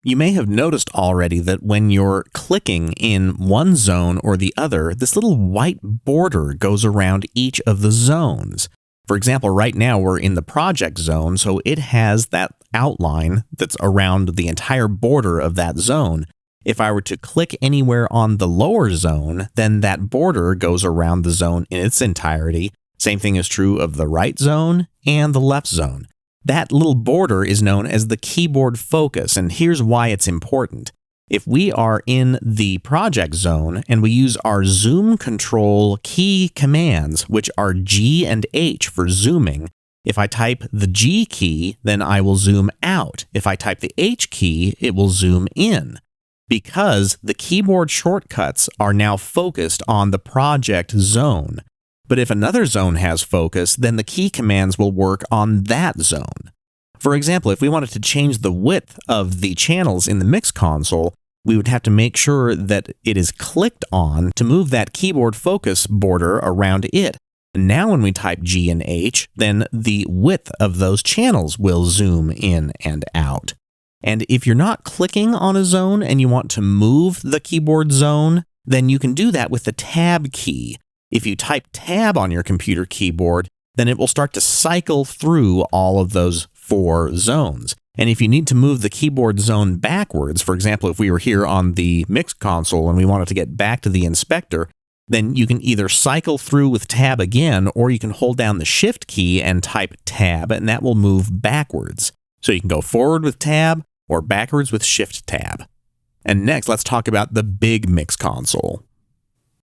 You may have noticed already that when you're clicking in one zone or the other, this little white border goes around each of the zones. For example, right now we're in the project zone, so it has that outline that's around the entire border of that zone. If I were to click anywhere on the lower zone, then that border goes around the zone in its entirety. Same thing is true of the right zone and the left zone. That little border is known as the keyboard focus, and here's why it's important. If we are in the project zone and we use our zoom control key commands, which are G and H for zooming, if I type the G key, then I will zoom out. If I type the H key, it will zoom in. Because the keyboard shortcuts are now focused on the project zone. But if another zone has focus, then the key commands will work on that zone. For example, if we wanted to change the width of the channels in the mix console, we would have to make sure that it is clicked on to move that keyboard focus border around it. Now when we type G and H, then the width of those channels will zoom in and out. And if you're not clicking on a zone and you want to move the keyboard zone, then you can do that with the Tab key. If you type Tab on your computer keyboard, then it will start to cycle through all of those 4 zones. And if you need to move the keyboard zone backwards, for example, if we were here on the mix console and we wanted to get back to the inspector, then you can either cycle through with Tab again, or you can hold down the Shift key and type Tab, and that will move backwards. So you can go forward with Tab or backwards with Shift Tab. And next, let's talk about the big mix console.